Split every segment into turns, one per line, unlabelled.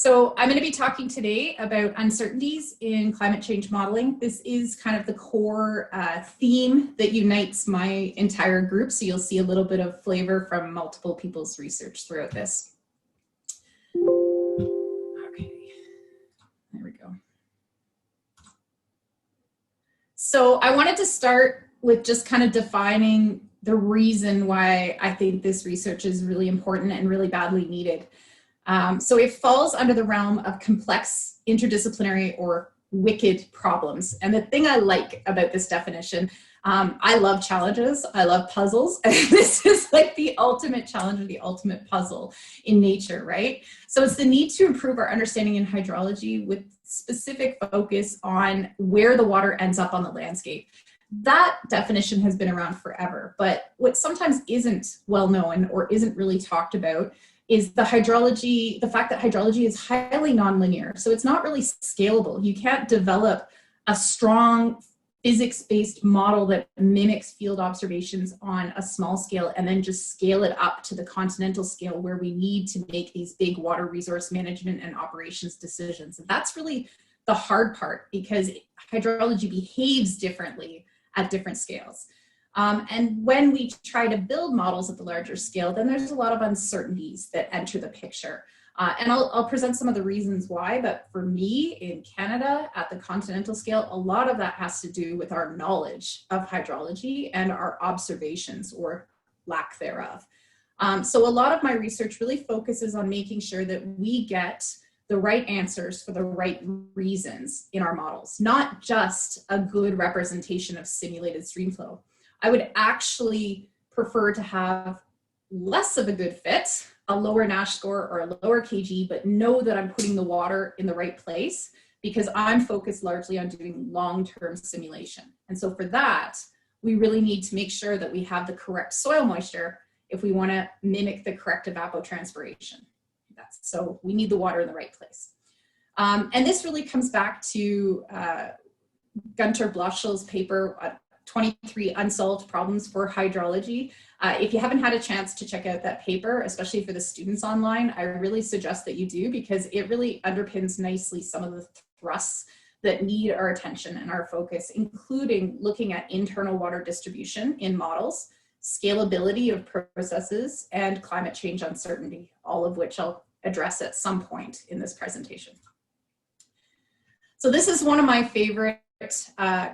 So I'm going to be talking today about uncertainties in climate change modeling. This is kind of the core theme that unites my entire group. So you'll see a little bit of flavor from multiple people's research throughout this. Okay, there we go. So I wanted to start with just kind of defining the reason why I think this research is really important and really badly needed. So it falls under the realm of complex, interdisciplinary, or wicked problems. And the thing I like about this definition, I love challenges, I love puzzles, and this is like the ultimate challenge or the ultimate puzzle in nature, right? So it's the need to improve our understanding in hydrology with specific focus on where the water ends up on the landscape. That definition has been around forever, but what sometimes isn't well known or isn't really talked about is the fact that hydrology is highly nonlinear. So it's not really scalable. You can't develop a strong physics-based model that mimics field observations on a small scale and then just scale it up to the continental scale where we need to make these big water resource management and operations decisions. And that's really the hard part because hydrology behaves differently at different scales. And when we try to build models at the larger scale, then there's a lot of uncertainties that enter the picture. And I'll present some of the reasons why, but for me in Canada at the continental scale, a lot of that has to do with our knowledge of hydrology and our observations or lack thereof. So a lot of my research really focuses on making sure that we get the right answers for the right reasons in our models, not just a good representation of simulated stream flow. I would actually prefer to have less of a good fit, a lower Nash score or a lower KG, but know that I'm putting the water in the right place because I'm focused largely on doing long-term simulation. And so for that, we really need to make sure that we have the correct soil moisture if we want to mimic the correct evapotranspiration. So we need the water in the right place. And this really comes back to Gunter Bloschel's paper, 23 Unsolved Problems for Hydrology. If you haven't had a chance to check out that paper, especially for the students online, I really suggest that you do because it really underpins nicely some of the thrusts that need our attention and our focus, including looking at internal water distribution in models, scalability of processes, and climate change uncertainty, all of which I'll address at some point in this presentation. So this is one of my favorite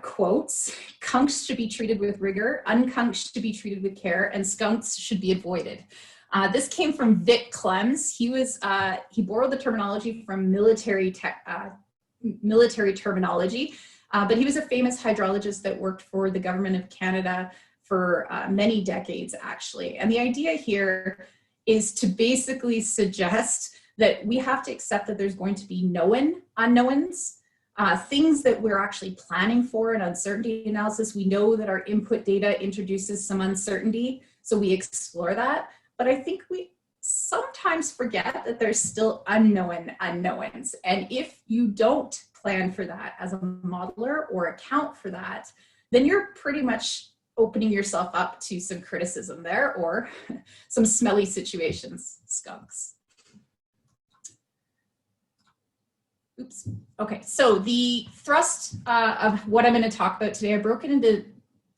quotes. Kunks should be treated with rigor, unkunks should be treated with care, and skunks should be avoided. This came from Vic Clems. He borrowed the terminology from military terminology, but he was a famous hydrologist that worked for the government of Canada for many decades, actually. And the idea here is to basically suggest that we have to accept that there's going to be known unknowns, things that we're actually planning for in uncertainty analysis. We know that our input data introduces some uncertainty, so we explore that. But I think we sometimes forget that there's still unknown unknowns. And if you don't plan for that as a modeler or account for that, then you're pretty much opening yourself up to some criticism there or some smelly situations, skunks. Oops. Okay, so the thrust of what I'm going to talk about today, I broke it into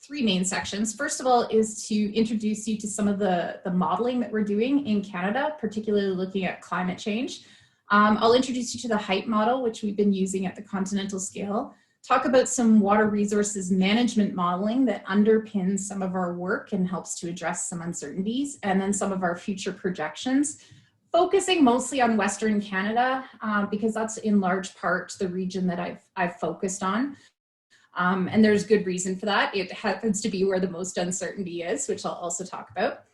three main sections. First of all is to introduce you to some of the modeling that we're doing in Canada, particularly looking at climate change. I'll introduce you to the height model, which we've been using at the continental scale. Talk about some water resources management modeling that underpins some of our work and helps to address some uncertainties, and then some of our future projections, focusing mostly on Western Canada because that's in large part the region that I've focused on. And there's good reason for that. It happens to be where the most uncertainty is, which I'll also talk about.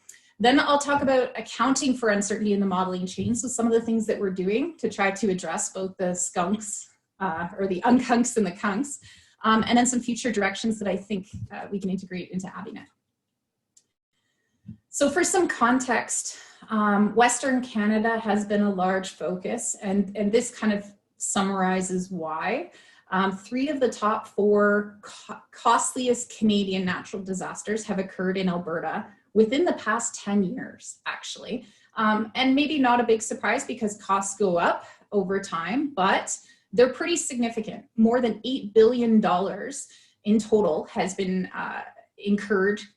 Then I'll talk about accounting for uncertainty in the modeling chain. So some of the things that we're doing to try to address both the skunks or the unkunks and the kunks, and then some future directions that I think we can integrate into ABINET. So for some context, Western Canada has been a large focus, and this kind of summarizes why. 3 of the top 4 costliest Canadian natural disasters have occurred in Alberta within the past 10 years, actually. And maybe not a big surprise because costs go up over time, but they're pretty significant. More than $8 billion in total has been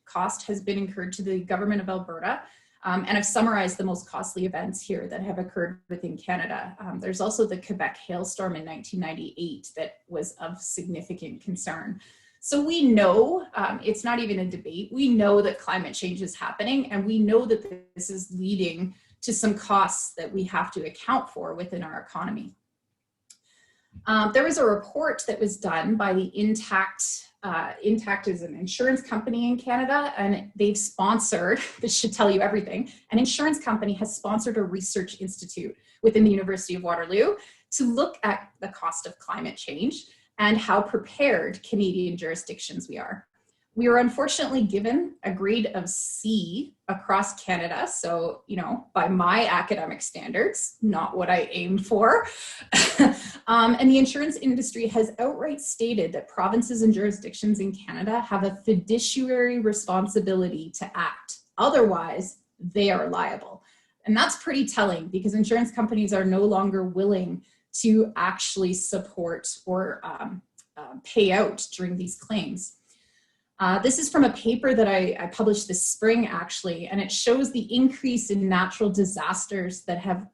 cost has been incurred to the government of Alberta. And I've summarized the most costly events here that have occurred within Canada. There's also the Quebec hailstorm in 1998 that was of significant concern. So we know, it's not even a debate, we know that climate change is happening, and we know that this is leading to some costs that we have to account for within our economy. There was a report that was done by the Intact. Intact is an insurance company in Canada, and they've sponsored, this should tell you everything, an insurance company has sponsored a research institute within the University of Waterloo to look at the cost of climate change and how prepared Canadian jurisdictions we are. We were unfortunately given a grade of C across Canada. So, you know, by my academic standards, not what I aimed for. And the insurance industry has outright stated that provinces and jurisdictions in Canada have a fiduciary responsibility to act. Otherwise, they are liable. And that's pretty telling, because insurance companies are no longer willing to actually support or pay out during these claims. This is from a paper that I published this spring, actually, and it shows the increase in natural disasters that have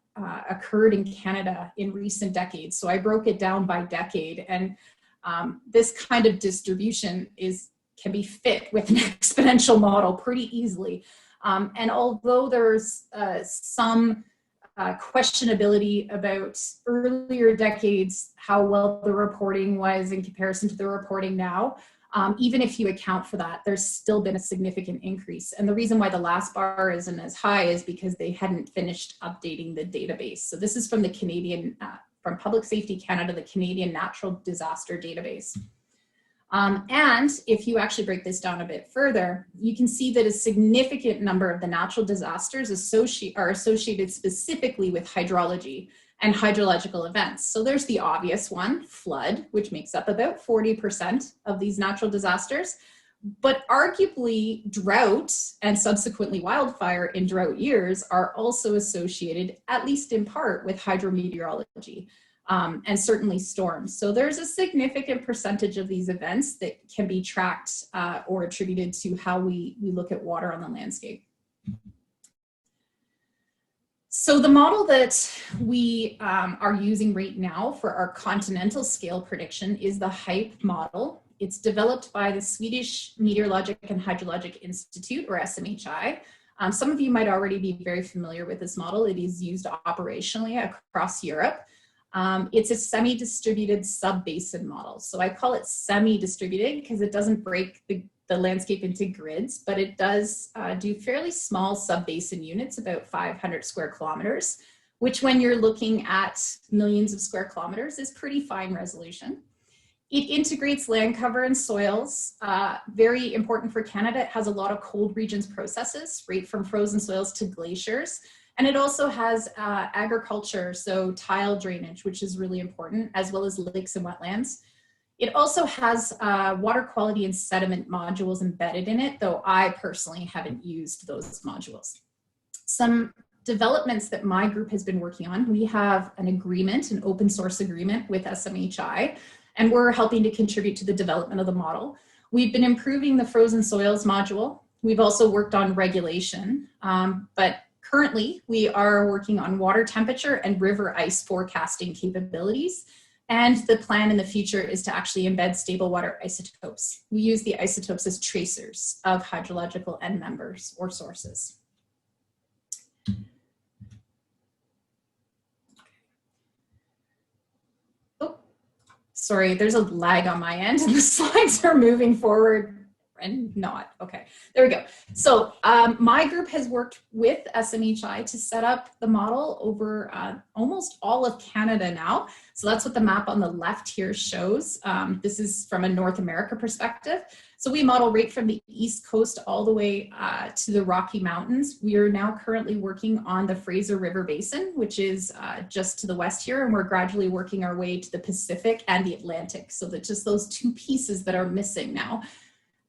occurred in Canada in recent decades. So I broke it down by decade, and this kind of distribution can be fit with an exponential model pretty easily. And although there's some questionability about earlier decades, how well the reporting was in comparison to the reporting now, even if you account for that, there's still been a significant increase. And the reason why the last bar isn't as high is because they hadn't finished updating the database. So this is from the Canadian, from Public Safety Canada, the Canadian Natural Disaster Database. And if you actually break this down a bit further, you can see that a significant number of the natural disasters are associated specifically with hydrology and hydrological events. So there's the obvious one, flood, which makes up about 40% of these natural disasters. But arguably drought and subsequently wildfire in drought years are also associated, at least in part, with hydrometeorology. And certainly storms. So there's a significant percentage of these events that can be tracked or attributed to how we look at water on the landscape. So the model that we are using right now for our continental scale prediction is the HYPE model. It's developed by the Swedish Meteorologic and Hydrologic Institute, or SMHI. Some of you might already be very familiar with this model. It is used operationally across Europe. It's a semi-distributed sub-basin model. So I call it semi-distributed because it doesn't break the landscape into grids, but it does do fairly small sub-basin units, about 500 square kilometers, which when you're looking at millions of square kilometers is pretty fine resolution. It integrates land cover and soils. Very important for Canada, it has a lot of cold regions processes, right from frozen soils to glaciers. And it also has agriculture, so tile drainage, which is really important, as well as lakes and wetlands. It also has water quality and sediment modules embedded in it, though I personally haven't used those modules. Some developments that my group has been working on, we have an agreement, an open source agreement with SMHI, and we're helping to contribute to the development of the model. We've been improving the frozen soils module. We've also worked on regulation, but currently, we are working on water temperature and river ice forecasting capabilities. And the plan in the future is to actually embed stable water isotopes. We use the isotopes as tracers of hydrological end members or sources. Oh, sorry, there's a lag on my end and the slides are moving forward and not. Okay, there we go. So my group has worked with SMHI to set up the model over almost all of Canada now. So that's what the map on the left here shows. This is from a North America perspective. So we model right from the East Coast all the way to the Rocky Mountains. We are now currently working on the Fraser River Basin, which is just to the west here, and we're gradually working our way to the Pacific and the Atlantic. So that just those two pieces that are missing now.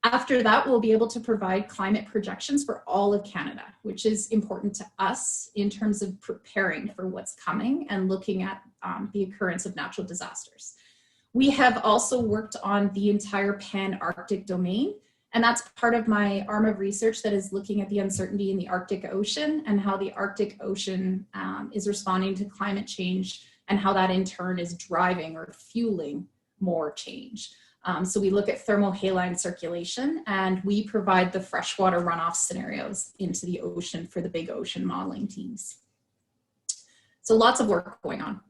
After that, we'll be able to provide climate projections for all of Canada, which is important to us in terms of preparing for what's coming and looking at the occurrence of natural disasters. We have also worked on the entire pan-Arctic domain, and that's part of my arm of research that is looking at the uncertainty in the Arctic Ocean and how the Arctic Ocean is responding to climate change and how that in turn is driving or fueling more change. So we look at thermohaline circulation, and we provide the freshwater runoff scenarios into the ocean for the big ocean modeling teams. So lots of work going on.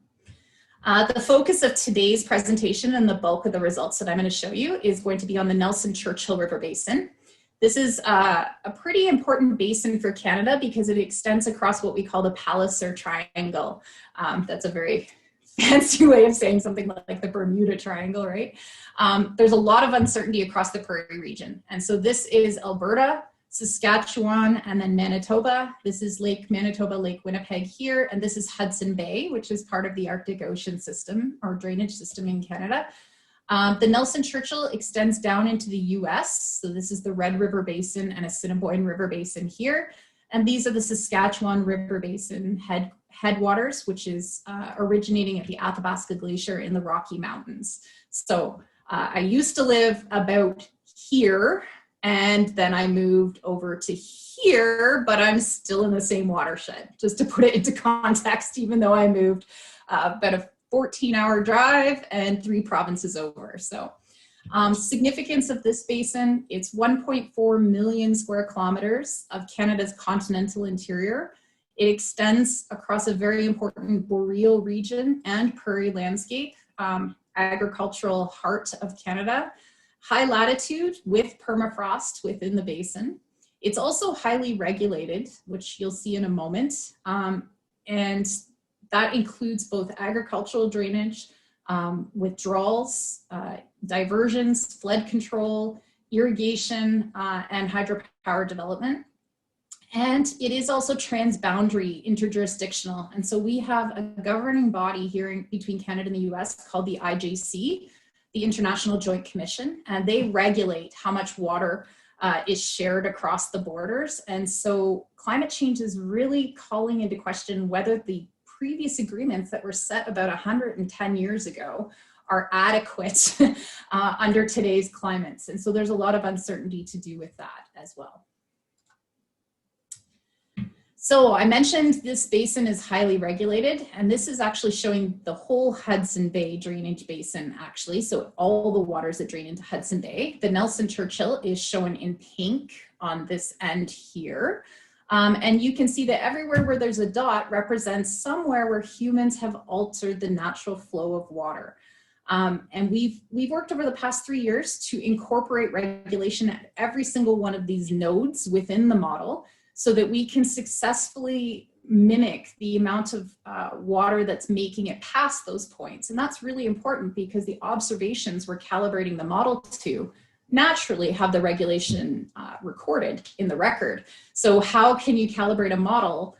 The focus of today's presentation and the bulk of the results that I'm going to show you is going to be on the Nelson-Churchill River Basin. This is a pretty important basin for Canada because it extends across what we call the Palliser Triangle. That's a very fancy way of saying something like the Bermuda Triangle, right? There's a lot of uncertainty across the prairie region. And so this is Alberta, Saskatchewan, and then Manitoba. This is Lake Manitoba, Lake Winnipeg here, and this is Hudson Bay, which is part of the Arctic Ocean system or drainage system in Canada. The Nelson-Churchill extends down into the US. So this is the Red River Basin and Assiniboine River Basin here. And these are the Saskatchewan River Basin headwaters, which is originating at the Athabasca Glacier in the Rocky Mountains. So I used to live about here, and then I moved over to here, but I'm still in the same watershed, just to put it into context, even though I moved about a 14-hour drive and 3 provinces over. So significance of this basin, it's 1.4 million square kilometers of Canada's continental interior. It extends across a very important boreal region and prairie landscape, agricultural heart of Canada, high latitude with permafrost within the basin. It's also highly regulated, which you'll see in a moment. And that includes both agricultural drainage, withdrawals, diversions, flood control, irrigation, and hydropower development. And it is also transboundary, interjurisdictional. And so we have a governing body here between Canada and the US called the IJC, the International Joint Commission, and they regulate how much water is shared across the borders. And so climate change is really calling into question whether the previous agreements that were set about 110 years ago are adequate under today's climates. And so there's a lot of uncertainty to do with that as well. So I mentioned this basin is highly regulated, and this is actually showing the whole Hudson Bay drainage basin actually. So all the waters that drain into Hudson Bay. The Nelson-Churchill is shown in pink on this end here. And you can see that everywhere where there's a dot represents somewhere where humans have altered the natural flow of water. And we've worked over the past 3 years to incorporate regulation at every single one of these nodes within the model, so that we can successfully mimic the amount of water that's making it past those points. And that's really important because the observations we're calibrating the model to naturally have the regulation recorded in the record. So how can you calibrate a model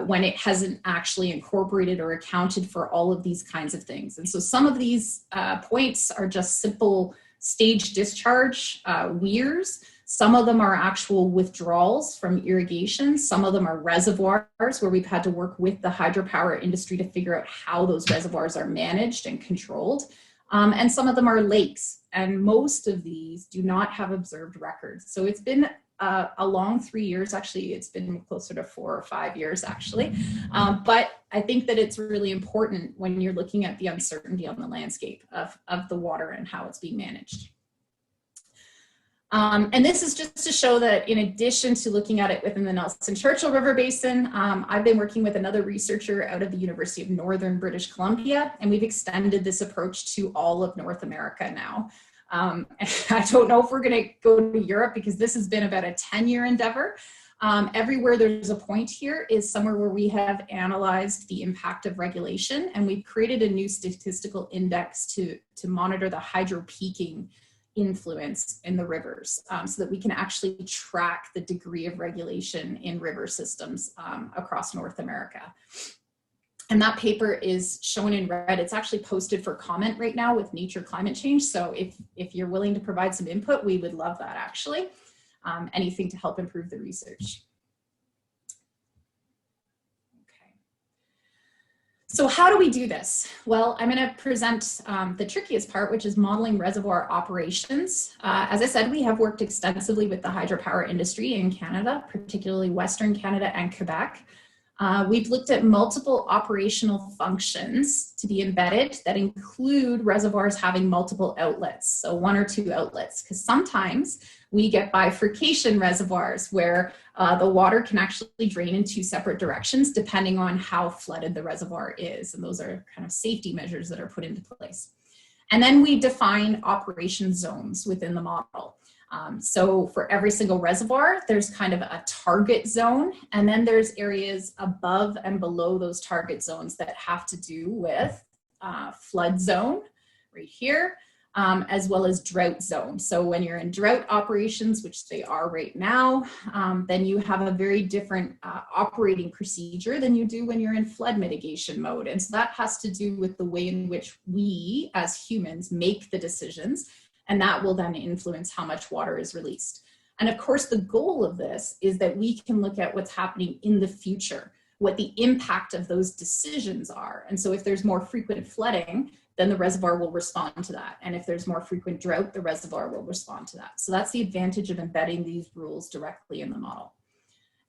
when it hasn't actually incorporated or accounted for all of these kinds of things? And so some of these points are just simple stage discharge weirs. Some of them are actual withdrawals from irrigation. Some of them are reservoirs where we've had to work with the hydropower industry to figure out how those reservoirs are managed and controlled. And some of them are lakes. And most of these do not have observed records. So it's been a long 3 years. Actually, it's been closer to 4 or 5 years actually. But I think that it's really important when you're looking at the uncertainty on the landscape of the water and how it's being managed. And this is just to show that in addition to looking at it within the Nelson-Churchill River Basin, I've been working with another researcher out of the University of Northern British Columbia, and we've extended this approach to all of North America now. I don't know if we're going to go to Europe because this has been about a 10-year endeavor. Everywhere there's a point here is somewhere where we have analyzed the impact of regulation, and we've created a new statistical index to monitor the hydropeaking influence in the rivers, so that we can actually track the degree of regulation in river systems across North America. And that paper is shown in red. It's actually posted for comment right now with Nature Climate Change. So if you're willing to provide some input, we would love that actually. Anything to help improve the research. So how do we do this? Well, I'm going to present the trickiest part, which is modeling reservoir operations. As I said, we have worked extensively with the hydropower industry in Canada, particularly Western Canada and Quebec. We've looked at multiple operational functions to be embedded that include reservoirs having multiple outlets, so 1 or 2 outlets, because sometimes we get bifurcation reservoirs where the water can actually drain in 2 separate directions depending on how flooded the reservoir is. And those are kind of safety measures that are put into place. And then we define operation zones within the model. So for every single reservoir, there's kind of a target zone, and then there's areas above and below those target zones that have to do with flood zone right here, as well as drought zone. So when you're in drought operations, which they are right now, then you have a very different operating procedure than you do when you're in flood mitigation mode. And so that has to do with the way in which we as humans make the decisions, and that will then influence how much water is released. And of course, the goal of this is that we can look at what's happening in the future, what the impact of those decisions are. And so if there's more frequent flooding, then the reservoir will respond to that. And if there's more frequent drought, the reservoir will respond to that. So that's the advantage of embedding these rules directly in the model.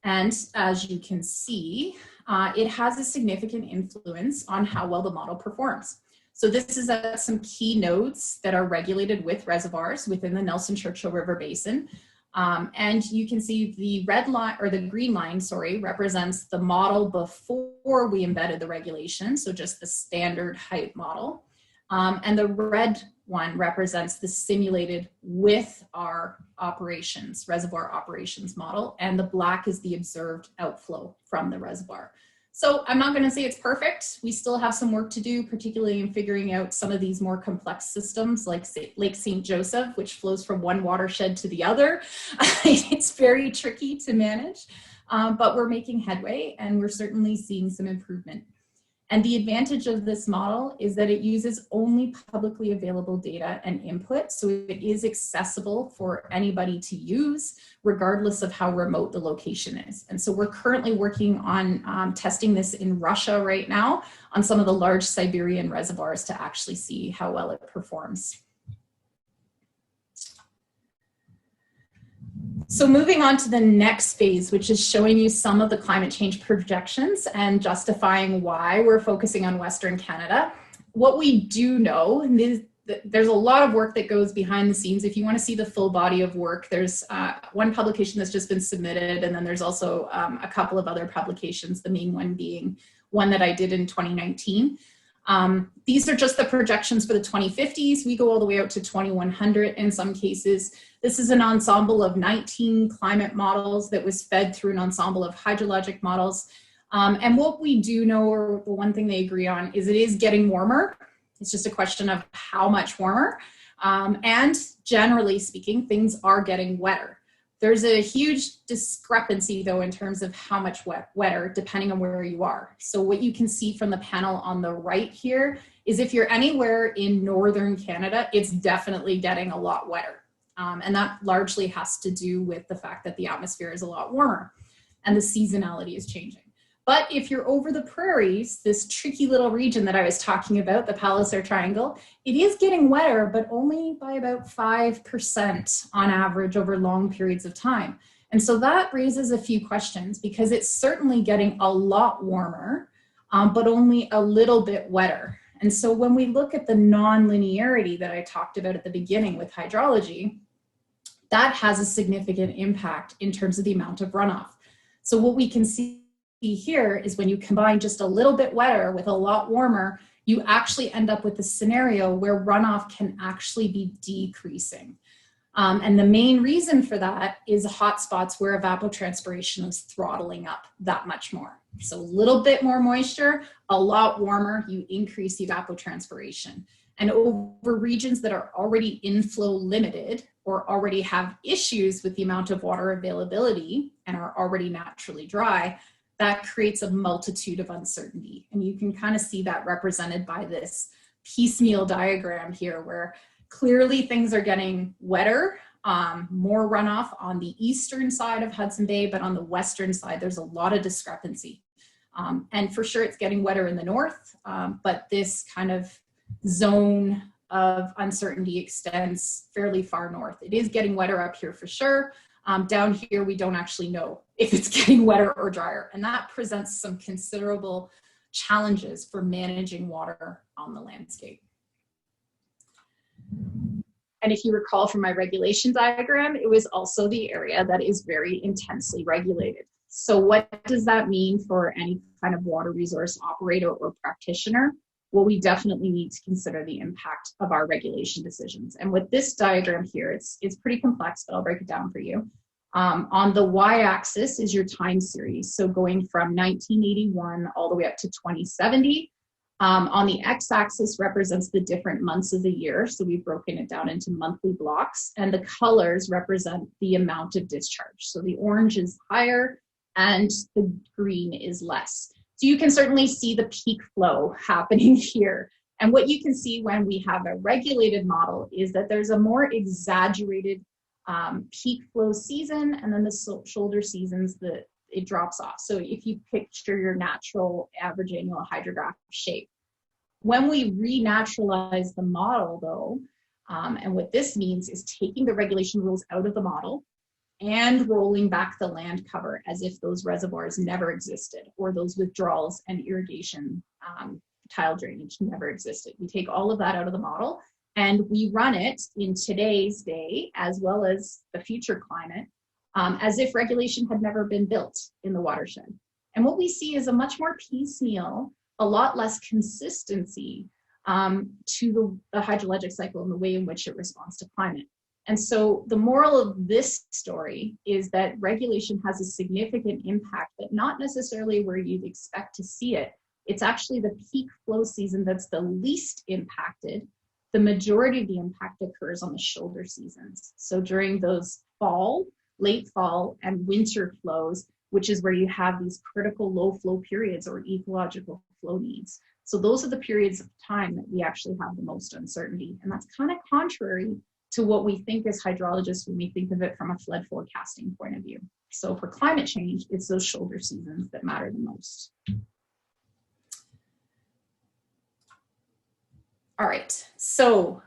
And as you can see, it has a significant influence on how well the model performs. So this is some key nodes that are regulated with reservoirs within the Nelson-Churchill River Basin. And you can see the red line, or the green line, sorry, represents the model before we embedded the regulation, so just the standard height model. And the red one represents the simulated with our operations, reservoir operations model, and the black is the observed outflow from the reservoir. So I'm not going to say it's perfect. We still have some work to do, particularly in figuring out some of these more complex systems like Lake St. Joseph, which flows from one watershed to the other. It's very tricky to manage, but we're making headway and we're certainly seeing some improvement. And the advantage of this model is that it uses only publicly available data and input, so it is accessible for anybody to use, regardless of how remote the location is. And so we're currently working on testing this in Russia right now on some of the large Siberian reservoirs to actually see how well it performs. So moving on to the next phase, which is showing you some of the climate change projections and justifying why we're focusing on Western Canada. What we do know is that there's a lot of work that goes behind the scenes. If you want to see the full body of work, there's one publication that's just been submitted, and then there's also a couple of other publications, the main one being one that I did in 2019. These are just the projections for the 2050s. We go all the way out to 2100 in some cases. This is an ensemble of 19 climate models that was fed through an ensemble of hydrologic models. And what we do know, or the one thing they agree on, is it is getting warmer. It's just a question of how much warmer. And generally speaking, things are getting wetter. There's a huge discrepancy though in terms of how much wetter depending on where you are. So what you can see from the panel on the right here is if you're anywhere in northern Canada, it's definitely getting a lot wetter. And that largely has to do with the fact that the atmosphere is a lot warmer and the seasonality is changing. But if you're over the prairies, this tricky little region that I was talking about, the Palliser Triangle, it is getting wetter, but only by about 5% on average over long periods of time. And so that raises a few questions because it's certainly getting a lot warmer, but only a little bit wetter. And so when we look at the non-linearity that I talked about at the beginning with hydrology, that has a significant impact in terms of the amount of runoff. So what we can see here is when you combine just a little bit wetter with a lot warmer, you actually end up with a scenario where runoff can actually be decreasing. And the main reason for that is hotspots where evapotranspiration is throttling up that much more. So a little bit more moisture, a lot warmer, you increase evapotranspiration. And over regions that are already inflow limited or already have issues with the amount of water availability and are already naturally dry, that creates a multitude of uncertainty. And you can kind of see that represented by this piecemeal diagram here where clearly things are getting wetter, more runoff on the eastern side of Hudson Bay, but on the western side, there's a lot of discrepancy. And for sure it's getting wetter in the north, but this kind of zone of uncertainty extends fairly far north. It is getting wetter up here for sure. Down here, we don't actually know if it's getting wetter or drier, and that presents some considerable challenges for managing water on the landscape. And if you recall from my regulation diagram, it was also the area that is very intensely regulated. So what does that mean for any kind of water resource operator or practitioner? Well, we definitely need to consider the impact of our regulation decisions. And with this diagram here, it's pretty complex, but I'll break it down for you. On the y-axis is your time series. So going from 1981 all the way up to 2070. On the x-axis represents the different months of the year. So we've broken it down into monthly blocks, and the colors represent the amount of discharge. So the orange is higher and the green is less. So you can certainly see the peak flow happening here. And what you can see when we have a regulated model is that there's a more exaggerated peak flow season, and then the shoulder seasons that it drops off. So if you picture your natural average annual hydrograph shape. When we renaturalize the model though, and what this means is taking the regulation rules out of the model and rolling back the land cover as if those reservoirs never existed, or those withdrawals and irrigation tile drainage never existed. We take all of that out of the model and we run it in today's day, as well as the future climate, as if regulation had never been built in the watershed. And what we see is a much more piecemeal, a lot less consistency to the hydrologic cycle and the way in which it responds to climate. And so the moral of this story is that regulation has a significant impact, but not necessarily where you'd expect to see it. It's actually the peak flow season that's the least impacted. The majority of the impact occurs on the shoulder seasons. So during those fall, late fall, and winter flows, which is where you have these critical low flow periods or ecological flow needs. So those are the periods of time that we actually have the most uncertainty. And that's kind of contrary to what we think as hydrologists when we think of it from a flood forecasting point of view. So for climate change, it's those shoulder seasons that matter the most. All right, so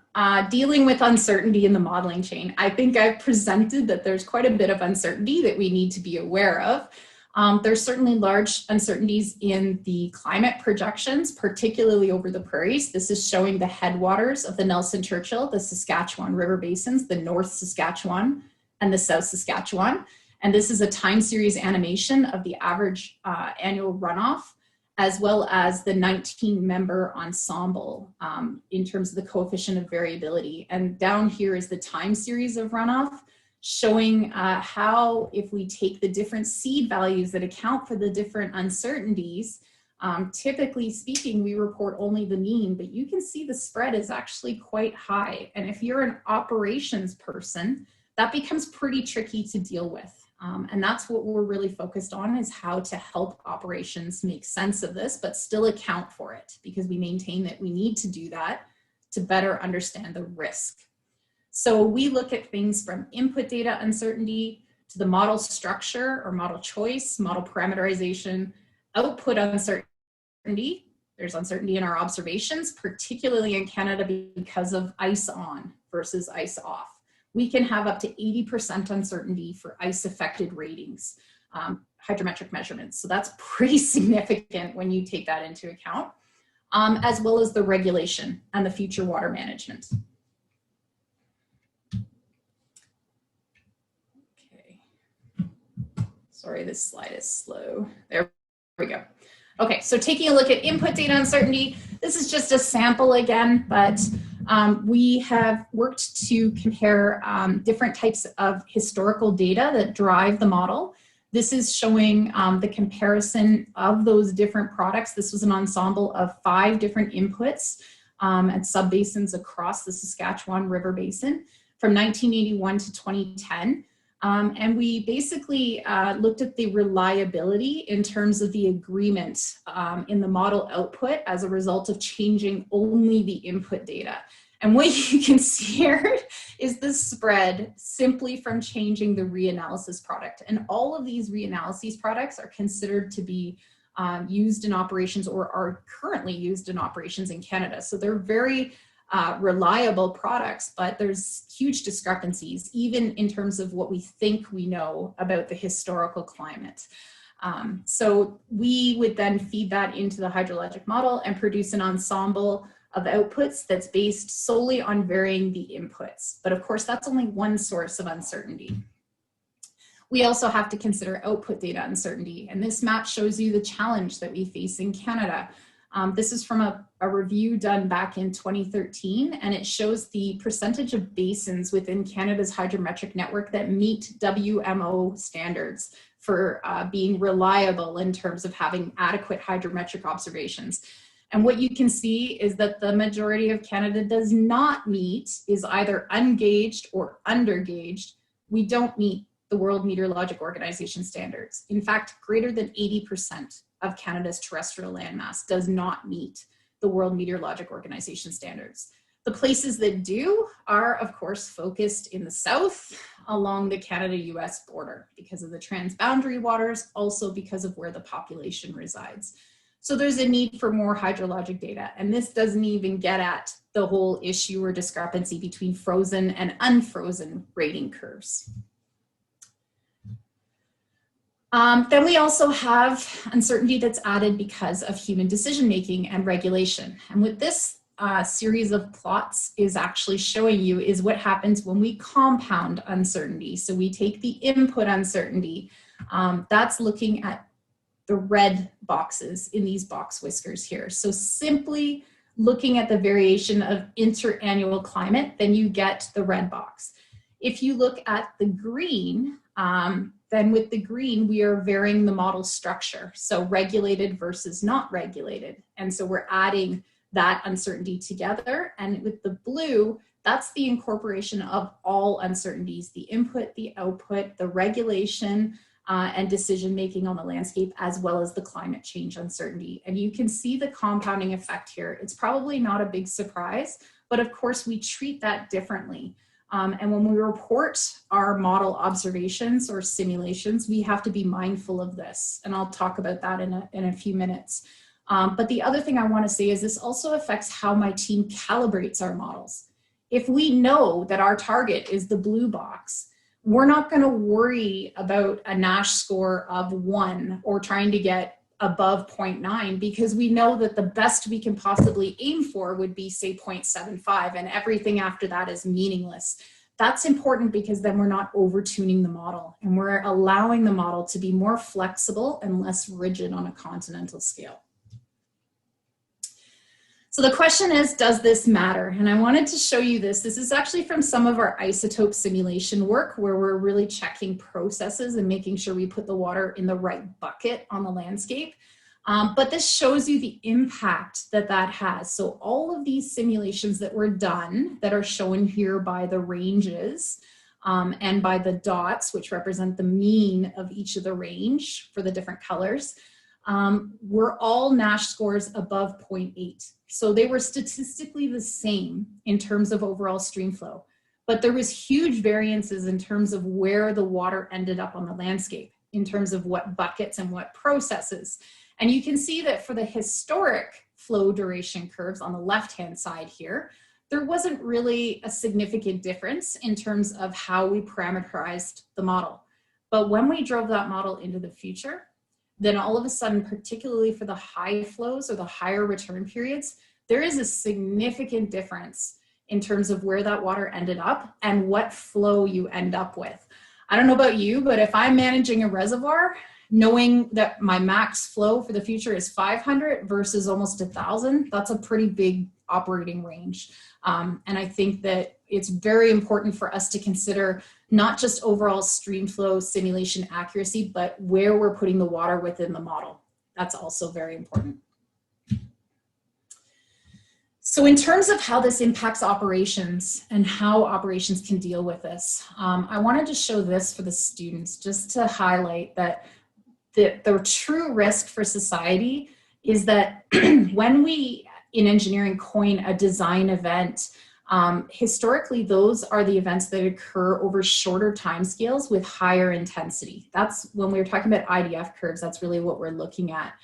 dealing with uncertainty in the modeling chain, I think I've presented that there's quite a bit of uncertainty that we need to be aware of. There's certainly large uncertainties in the climate projections, particularly over the prairies. This is showing the headwaters of the Nelson Churchill, the Saskatchewan River basins, the North Saskatchewan and the South Saskatchewan. And this is a time series animation of the average annual runoff, as well as the 19-member ensemble in terms of the coefficient of variability. And down here is the time series of runoff, showing how if we take the different seed values that account for the different uncertainties, typically speaking, we report only the mean, but you can see the spread is actually quite high. And if you're an operations person, that becomes pretty tricky to deal with. And that's what we're really focused on, is how to help operations make sense of this, but still account for it, because we maintain that we need to do that to better understand the risk. So we look at things from input data uncertainty to the model structure or model choice, model parameterization, output uncertainty. There's uncertainty in our observations, particularly in Canada because of ice on versus ice off. We can have up to 80% uncertainty for ice-affected ratings, hydrometric measurements. So that's pretty significant when you take that into account, as well as the regulation and the future water management. Okay. Sorry, this slide is slow. There we go. Okay, so taking a look at input data uncertainty, this is just a sample again, but we have worked to compare different types of historical data that drive the model. This is showing the comparison of those different products. This was an ensemble of 5 different inputs at subbasins across the Saskatchewan River Basin from 1981 to 2010. And we basically looked at the reliability in terms of the agreement in the model output as a result of changing only the input data. And what you can see here is the spread simply from changing the reanalysis product. And all of these reanalysis products are considered to be used in operations or are currently used in operations in Canada. So they're very reliable products, but there's huge discrepancies, even in terms of what we think we know about the historical climate. So we would then feed that into the hydrologic model and produce an ensemble of outputs that's based solely on varying the inputs. But of course, that's only one source of uncertainty. We also have to consider output data uncertainty. And this map shows you the challenge that we face in Canada. This is from a review done back in 2013, and it shows the percentage of basins within Canada's hydrometric network that meet WMO standards for being reliable in terms of having adequate hydrometric observations. And what you can see is that the majority of Canada does not meet, is either ungauged or undergauged. We don't meet the World Meteorological Organization standards. In fact, greater than 80% of Canada's terrestrial landmass does not meet the World Meteorological Organization standards. The places that do are, of course, focused in the south along the Canada-US border because of the transboundary waters, also because of where the population resides. So there's a need for more hydrologic data, and this doesn't even get at the whole issue or discrepancy between frozen and unfrozen rating curves. Then we also have uncertainty that's added because of human decision-making and regulation. And what this series of plots is actually showing you is what happens when we compound uncertainty. So we take the input uncertainty, that's looking at the red boxes in these box whiskers here. So simply looking at the variation of interannual climate, then you get the red box. If you look at the green, then with the green, we are varying the model structure. So regulated versus not regulated. And so we're adding that uncertainty together. And with the blue, that's the incorporation of all uncertainties, the input, the output, the regulation, and decision-making on the landscape, as well as the climate change uncertainty. And you can see the compounding effect here. It's probably not a big surprise, but of course we treat that differently. And when we report our model observations or simulations, we have to be mindful of this. And I'll talk about that in a few minutes. But the other thing I want to say is this also affects how my team calibrates our models. If we know that our target is the blue box, we're not going to worry about a Nash score of 1 or trying to get above 0.9 because we know that the best we can possibly aim for would be, say, 0.75, and everything after that is meaningless. That's important because then we're not over-tuning the model and we're allowing the model to be more flexible and less rigid on a continental scale. So the question is, does this matter? And I wanted to show you this. This is actually from some of our isotope simulation work where we're really checking processes and making sure we put the water in the right bucket on the landscape. But this shows you the impact that that has. So all of these simulations that were done that are shown here by the ranges and by the dots, which represent the mean of each of the range for the different colors, were all Nash scores above 0.8. So they were statistically the same in terms of overall stream flow, but there was huge variances in terms of where the water ended up on the landscape, in terms of what buckets and what processes. And you can see that for the historic flow duration curves on the left-hand side here, there wasn't really a significant difference in terms of how we parameterized the model. But when we drove that model into the future, then all of a sudden, particularly for the high flows or the higher return periods, there is a significant difference in terms of where that water ended up and what flow you end up with. I don't know about you, but if I'm managing a reservoir, knowing that my max flow for the future is 500 versus almost 1,000, that's a pretty big operating range. And I think that it's very important for us to consider not just overall stream flow simulation accuracy, but where we're putting the water within the model. That's also very important. So in terms of how this impacts operations and how operations can deal with this, I wanted to show this for the students just to highlight that the true risk for society is that when we in engineering coin a design event, historically those are the events that occur over shorter timescales with higher intensity. That's when we were talking about IDF curves, that's really what we're looking at.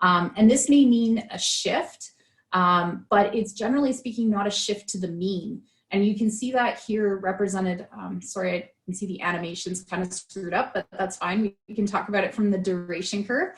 And this may mean a shift, but it's generally speaking not a shift to the mean. And you can see that here represented, sorry, I can see the animation's kind of screwed up, but that's fine. We can talk about it from the duration curve.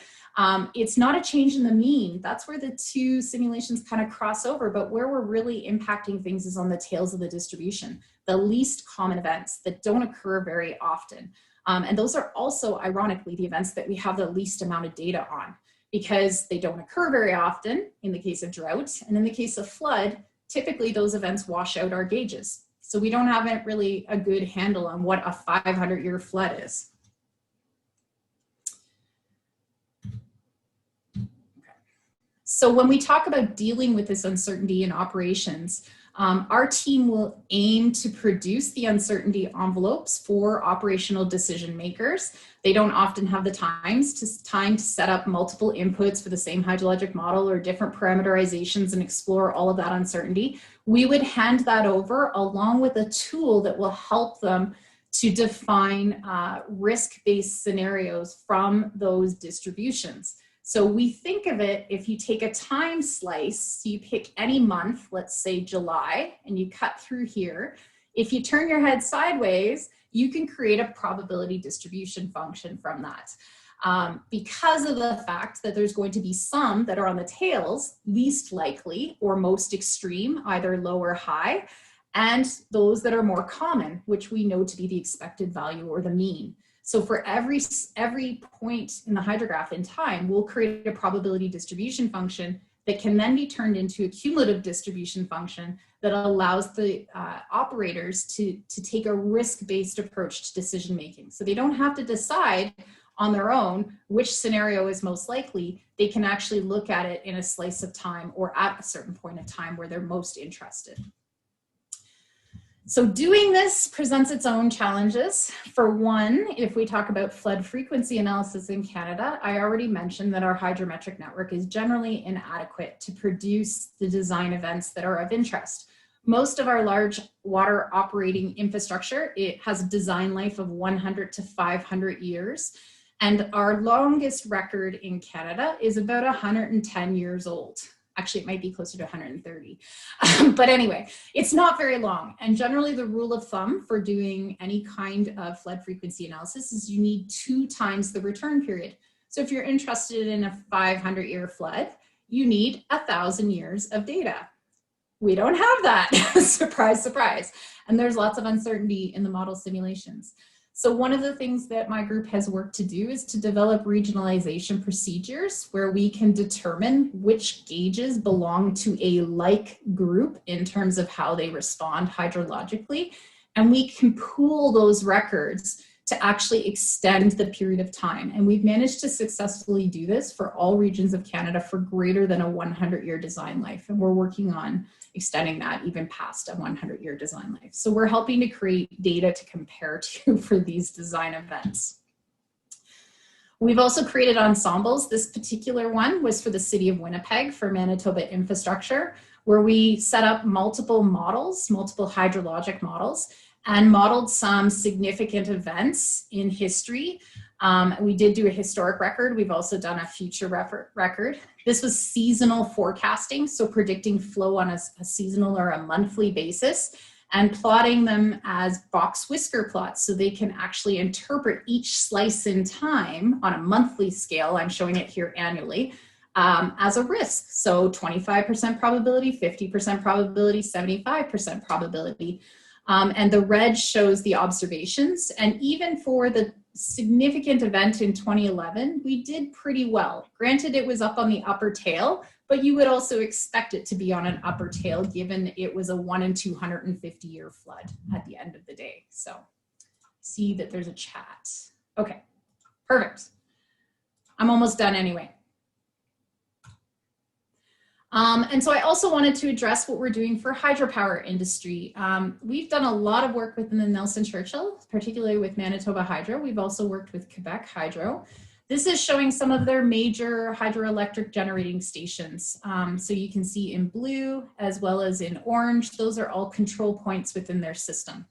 It's not a change in the mean. That's where the two simulations kind of cross over, but where we're really impacting things is on the tails of the distribution, the least common events that don't occur very often. And those are also, ironically, the events that we have the least amount of data on, because they don't occur very often in the case of drought. And in the case of flood, typically those events wash out our gauges. So we don't have really a good handle on what a 500-year flood is. Okay. So when we talk about dealing with this uncertainty in operations, our team will aim to produce the uncertainty envelopes for operational decision makers. They don't often have the time to set up multiple inputs for the same hydrologic model or different parameterizations and explore all of that uncertainty. We would hand that over along with a tool that will help them to define risk-based scenarios from those distributions. So we think of it, if you take a time slice, so you pick any month, let's say July, and you cut through here. If you turn your head sideways, you can create a probability distribution function from that. Because of the fact that there's going to be some that are on the tails, least likely or most extreme, either low or high, and those that are more common, which we know to be the expected value or the mean. So for every point in the hydrograph in time, we'll create a probability distribution function that can then be turned into a cumulative distribution function that allows the operators to take a risk-based approach to decision making. So they don't have to decide on their own which scenario is most likely. They can actually look at it in a slice of time or at a certain point of time where they're most interested. So doing this presents its own challenges. For one, if we talk about flood frequency analysis in Canada, I already mentioned that our hydrometric network is generally inadequate to produce the design events that are of interest. Most of our large water operating infrastructure, it has a design life of 100 to 500 years. And our longest record in Canada is about 110 years old. Actually, it might be closer to 130. But anyway, it's not very long. And generally the rule of thumb for doing any kind of flood frequency analysis is you need 2 times the return period. So if you're interested in a 500-year flood, you need 1,000 years of data. We don't have that. Surprise, surprise. And there's lots of uncertainty in the model simulations. So one of the things that my group has worked to do is to develop regionalization procedures where we can determine which gauges belong to a like group in terms of how they respond hydrologically. And we can pool those records to actually extend the period of time. And we've managed to successfully do this for all regions of Canada for greater than a 100-year design life. And we're working on extending that even past a 100-year design life. So we're helping to create data to compare to for these design events. We've also created ensembles. This particular one was for the city of Winnipeg for Manitoba infrastructure, where we set up multiple models, multiple hydrologic models, and modeled some significant events in history. We did do a historic record. We've also done a future record. This was seasonal forecasting, so predicting flow on a seasonal or a monthly basis, and plotting them as box whisker plots so they can actually interpret each slice in time on a monthly scale. I'm showing it here annually. As a risk. So 25% probability, 50% probability, 75% probability. And the red shows the observations. And even for the significant event in 2011, we did pretty well. Granted, it was up on the upper tail, but you would also expect it to be on an upper tail given it was a 1 in 250 year flood at the end of the day. So see that there's a chat. Okay, perfect. I'm almost done anyway. And so I also wanted to address what we're doing for hydropower industry. We've done a lot of work within the Nelson Churchill, particularly with Manitoba Hydro. We've also worked with Quebec Hydro. This is showing some of their major hydroelectric generating stations. So you can see in blue as well as in orange, those are all control points within their system.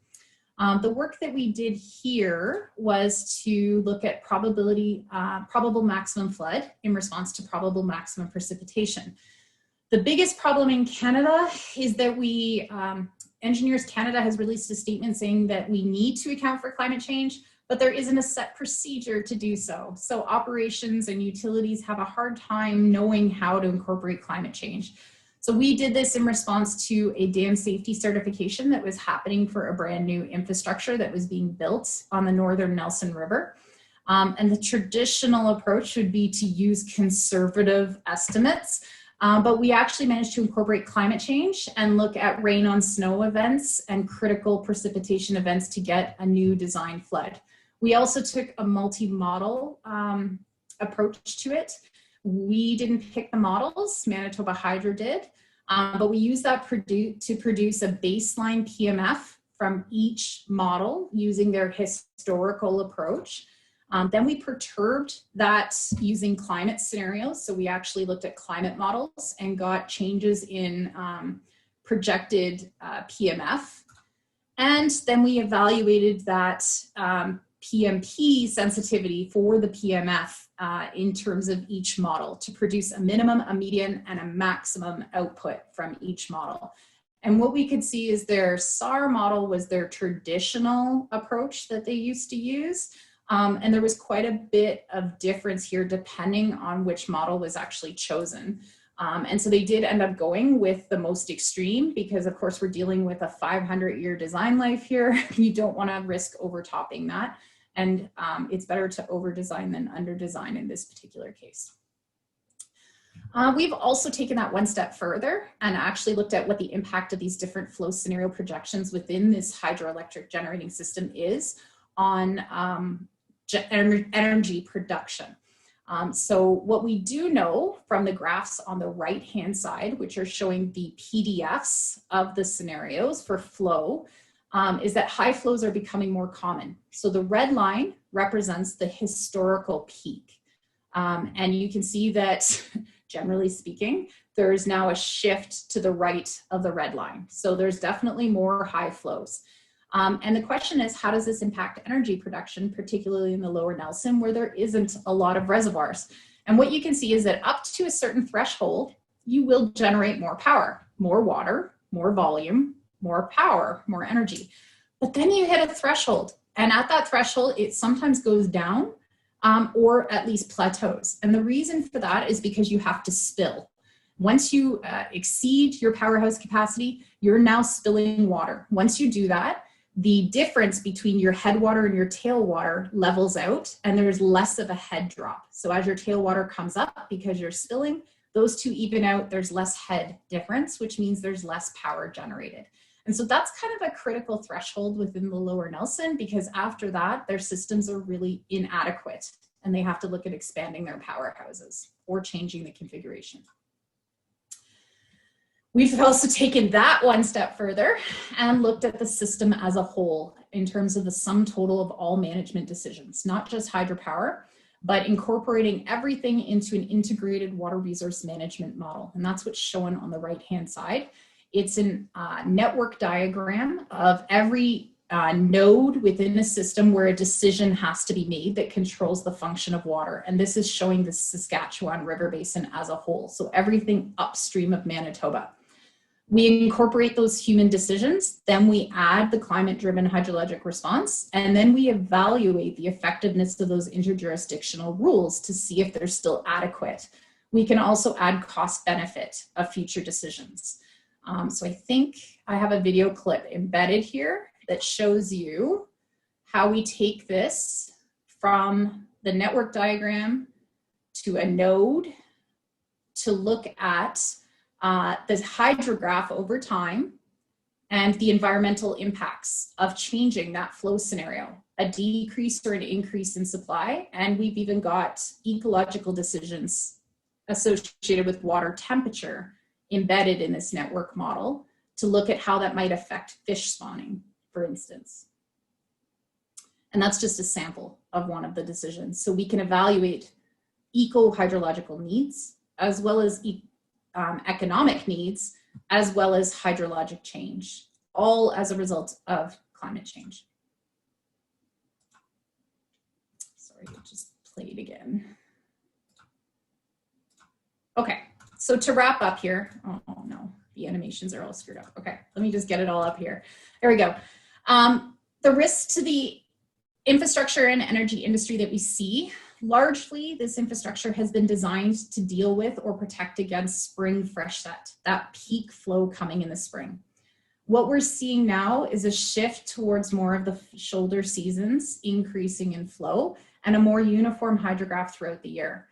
The work that we did here was to look at probable maximum flood in response to probable maximum precipitation. The biggest problem in Canada is that Engineers Canada has released a statement saying that we need to account for climate change, but there isn't a set procedure to do so. So operations and utilities have a hard time knowing how to incorporate climate change. So we did this in response to a dam safety certification that was happening for a brand new infrastructure that was being built on the northern Nelson River. And the traditional approach would be to use conservative estimates, but we actually managed to incorporate climate change and look at rain on snow events and critical precipitation events to get a new design flood. We also took a multi-model approach to it. We didn't pick the models, Manitoba Hydro did, but we used that to produce a baseline PMF from each model using their historical approach. Then we perturbed that using climate scenarios. So we actually looked at climate models and got changes in projected PMF. And then we evaluated that PMP sensitivity for the PMF in terms of each model to produce a minimum, a median, and a maximum output from each model. And what we could see is their SAR model was their traditional approach that they used to use. And there was quite a bit of difference here depending on which model was actually chosen. And so they did end up going with the most extreme because of course we're dealing with a 500-year design life here. You don't want to risk overtopping that. And it's better to over-design than under-design in this particular case. We've also taken that one step further and actually looked at what the impact of these different flow scenario projections within this hydroelectric generating system is on energy production. So what we do know from the graphs on the right-hand side, which are showing the PDFs of the scenarios for flow, is that high flows are becoming more common. So the red line represents the historical peak. And you can see that, generally speaking, there's now a shift to the right of the red line. So there's definitely more high flows. And the question is, how does this impact energy production, particularly in the lower Nelson, where there isn't a lot of reservoirs? And what you can see is that up to a certain threshold, you will generate more power, more water, more volume, more power, more energy. But then you hit a threshold. And at that threshold, it sometimes goes down or at least plateaus. And the reason for that is because you have to spill. Once you exceed your powerhouse capacity, you're now spilling water. Once you do that, the difference between your headwater and your tailwater levels out and there's less of a head drop. So as your tailwater comes up because you're spilling, those two even out, there's less head difference, which means there's less power generated. And so that's kind of a critical threshold within the lower Nelson because after that, their systems are really inadequate and they have to look at expanding their powerhouses or changing the configuration. We've also taken that one step further and looked at the system as a whole in terms of the sum total of all management decisions, not just hydropower, but incorporating everything into an integrated water resource management model. And that's what's shown on the right-hand side. It's a network diagram of every node within a system where a decision has to be made that controls the function of water. And this is showing the Saskatchewan River Basin as a whole. So everything upstream of Manitoba. We incorporate those human decisions, then we add the climate-driven hydrologic response, and then we evaluate the effectiveness of those interjurisdictional rules to see if they're still adequate. We can also add cost benefit of future decisions. So I think I have a video clip embedded here that shows you how we take this from the network diagram to a node to look at the hydrograph over time and the environmental impacts of changing that flow scenario, a decrease or an increase in supply. And we've even got ecological decisions associated with water temperature embedded in this network model to look at how that might affect fish spawning, for instance. And that's just a sample of one of the decisions. So we can evaluate eco-hydrological needs as well as economic needs, as well as hydrologic change, all as a result of climate change. Sorry, I just played again. Okay, so to wrap up here, oh no, the animations are all screwed up. Okay, let me just get it all up here. There we go. The risks to the infrastructure and energy industry that we see, largely this infrastructure has been designed to deal with or protect against spring freshet, that peak flow coming in the spring. What we're seeing now is a shift towards more of the shoulder seasons, increasing in flow, and a more uniform hydrograph throughout the year.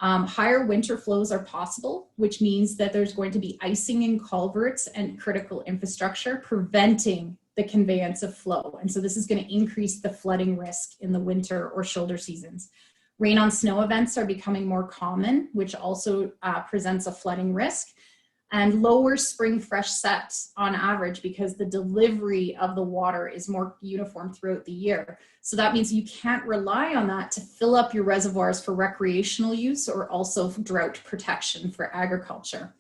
Higher winter flows are possible, which means that there's going to be icing in culverts and critical infrastructure, preventing the conveyance of flow. And so this is going to increase the flooding risk in the winter or shoulder seasons. Rain on snow events are becoming more common, which also presents a flooding risk. And lower spring freshet on average because the delivery of the water is more uniform throughout the year. So that means you can't rely on that to fill up your reservoirs for recreational use or also drought protection for agriculture.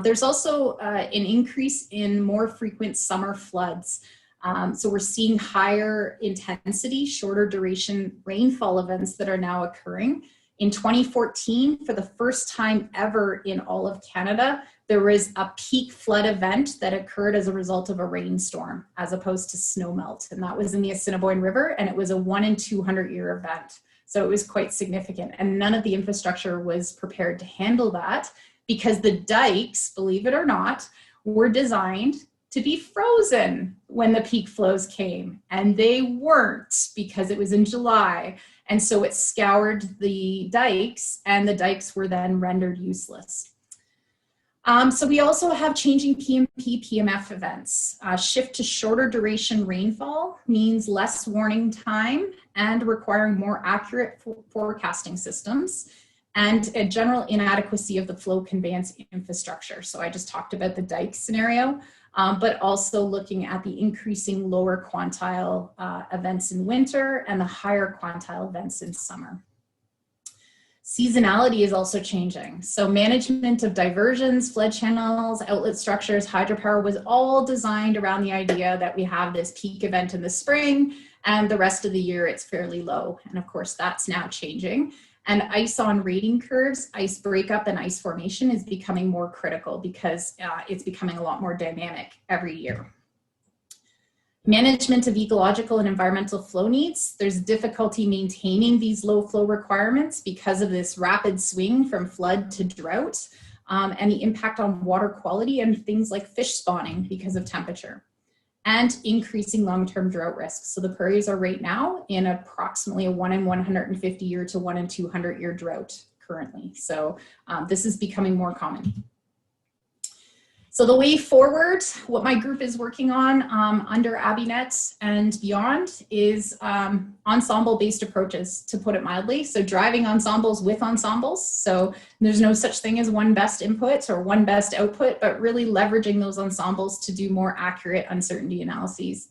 There's also an increase in more frequent summer floods. So we're seeing higher intensity, shorter duration rainfall events that are now occurring. In 2014, for the first time ever in all of Canada, there was a peak flood event that occurred as a result of a rainstorm as opposed to snowmelt. And that was in the Assiniboine River, and it was a 1 in 200 year event. So it was quite significant. And none of the infrastructure was prepared to handle that because the dikes, believe it or not, were designed to be frozen when the peak flows came. And they weren't because it was in July. And so it scoured the dikes, and the dikes were then rendered useless. So we also have changing PMP, PMF events. Shift to shorter duration rainfall means less warning time and requiring more accurate forecasting systems, and a general inadequacy of the flow conveyance infrastructure. So I just talked about the dike scenario, but also looking at the increasing lower quantile events in winter and the higher quantile events in summer. Seasonality is also changing. So management of diversions, flood channels, outlet structures, hydropower was all designed around the idea that we have this peak event in the spring and the rest of the year it's fairly low. And of course that's now changing. And ice on rating curves, ice breakup and ice formation is becoming more critical because it's becoming a lot more dynamic every year. Management of ecological and environmental flow needs. There's difficulty maintaining these low flow requirements because of this rapid swing from flood to drought, and the impact on water quality and things like fish spawning because of temperature, and increasing long-term drought risks. So the prairies are right now in approximately a 1 in 150 year to 1 in 200 year drought currently. So this is becoming more common. So the way forward, what my group is working on under ABINET and beyond is ensemble-based approaches, to put it mildly. So driving ensembles with ensembles. So there's no such thing as one best input or one best output, but really leveraging those ensembles to do more accurate uncertainty analyses.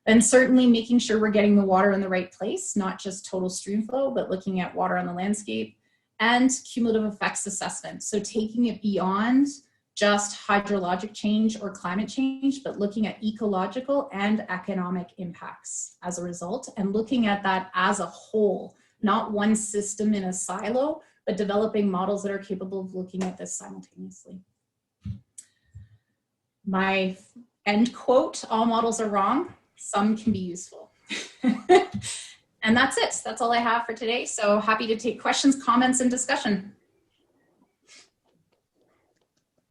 And certainly making sure we're getting the water in the right place, not just total stream flow, but looking at water on the landscape, and cumulative effects assessment. So taking it beyond just hydrologic change or climate change, but looking at ecological and economic impacts as a result, and looking at that as a whole, not one system in a silo, but developing models that are capable of looking at this simultaneously. My end quote, all models are wrong, some can be useful. And that's it, that's all I have for today. So happy to take questions, comments, and discussion.